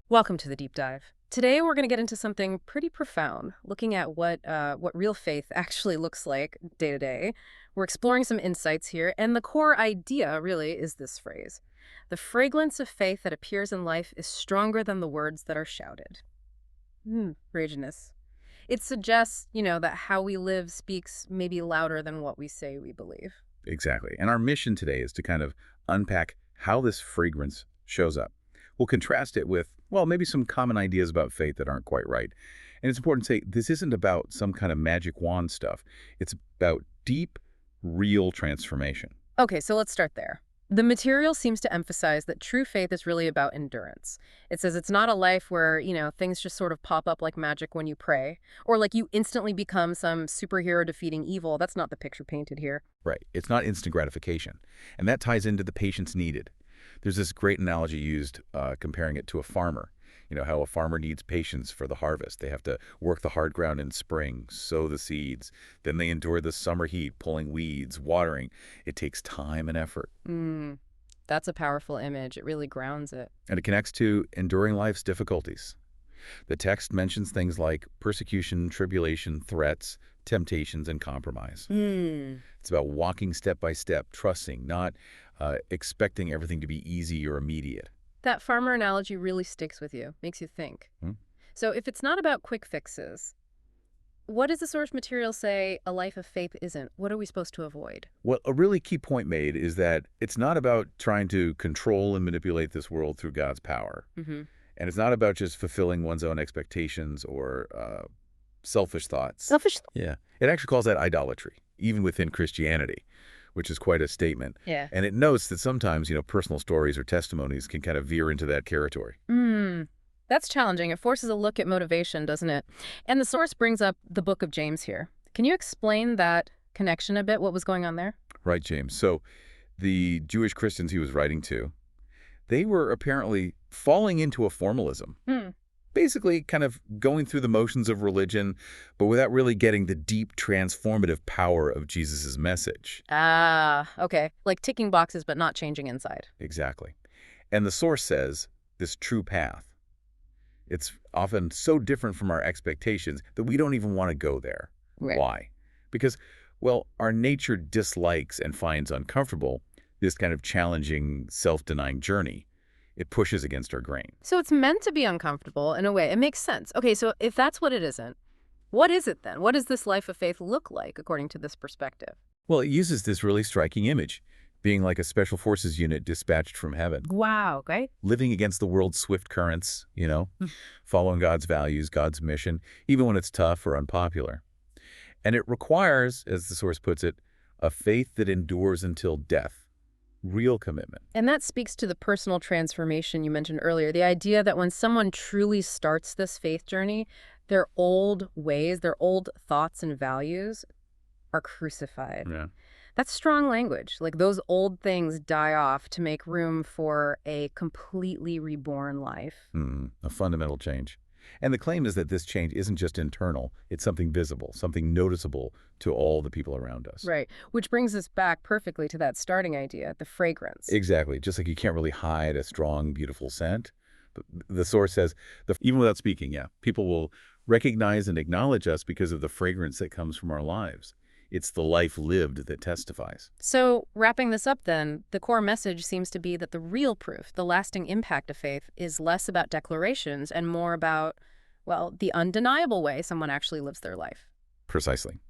Welcome to the deep dive. Today we're going to get into something pretty profound, looking at what real faith actually looks like day to day. We're exploring some insights here, and the core idea really is this phrase: the fragrance of faith that appears in life is stronger than the words that are shouted. Reginus. It suggests, that how we live speaks maybe louder than what we say we believe. Exactly. And our mission today is to kind of unpack how this fragrance shows up. We'll contrast it with, well, maybe some common ideas about faith that aren't quite right. And it's important to say this isn't about some kind of magic wand stuff. It's about deep, real transformation. Okay, so let's start there. The material seems to emphasize that true faith is really about endurance. It says it's not a life where, things just sort of pop up like magic when you pray, or like you instantly become some superhero defeating evil. That's not the picture painted here. Right. It's not instant gratification. And that ties into the patience needed. There's this great analogy used comparing it to a farmer. You know, how a farmer needs patience for the harvest. They have to work the hard ground in spring, sow the seeds. Then they endure the summer heat, pulling weeds, watering. It takes time and effort. That's a powerful image. It really grounds it. And it connects to enduring life's difficulties. The text mentions things like persecution, tribulation, threats, temptations, and compromise. It's about walking step by step, trusting, not expecting everything to be easy or immediate. That farmer analogy really sticks with you, makes you think. So if it's not about quick fixes, what does the source material say a life of faith isn't? What are we supposed to avoid? Well, a really key point made is that it's not about trying to control and manipulate this world through God's power. And it's not about just fulfilling one's own expectations or selfish thoughts. Yeah. It actually calls that idolatry, even within Christianity, which is quite a statement. Yeah. And it notes that sometimes, personal stories or testimonies can kind of veer into that territory. That's challenging. It forces a look at motivation, doesn't it? And the source brings up the book of James here. Can you explain that connection a bit? What was going on there? Right, James. So the Jewish Christians he was writing to, they were apparently falling into a formalism. Basically kind of going through the motions of religion, but without really getting the deep transformative power of Jesus' message. Okay. Like ticking boxes, but not changing inside. Exactly. And the source says this true path, it's often so different from our expectations that we don't even want to go there. Right. Why? Because, well, our nature dislikes and finds uncomfortable this kind of challenging, self-denying journey. It pushes against our grain. So it's meant to be uncomfortable in a way. It makes sense. Okay, so if that's what it isn't, what is it then? What does this life of faith look like according to this perspective? Well, it uses this really striking image, being like a special forces unit dispatched from heaven. Wow, okay. Living against the world's swift currents, following God's values, God's mission, even when it's tough or unpopular. And it requires, as the source puts it, a faith that endures until death. Real commitment. And that speaks to the personal transformation you mentioned earlier, the idea that when someone truly starts this faith journey, their old ways, their old thoughts and values are crucified. Yeah. That's strong language. Like those old things die off to make room for a completely reborn life. A fundamental change. And the claim is that this change isn't just internal, it's something visible, something noticeable to all the people around us. Right, which brings us back perfectly to that starting idea, the fragrance. Exactly, just like you can't really hide a strong, beautiful scent. But the source says, even without speaking, people will recognize and acknowledge us because of the fragrance that comes from our lives. It's the life lived that testifies. So wrapping this up then, the core message seems to be that the real proof, the lasting impact of faith, is less about declarations and more about, well, the undeniable way someone actually lives their life. Precisely.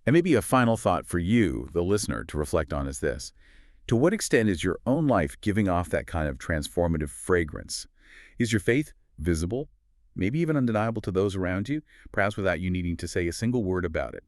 And maybe a final thought for you, the listener, to reflect on is this. To what extent is your own life giving off that kind of transformative fragrance? Is your faith visible, maybe even undeniable to those around you, perhaps without you needing to say a single word about it?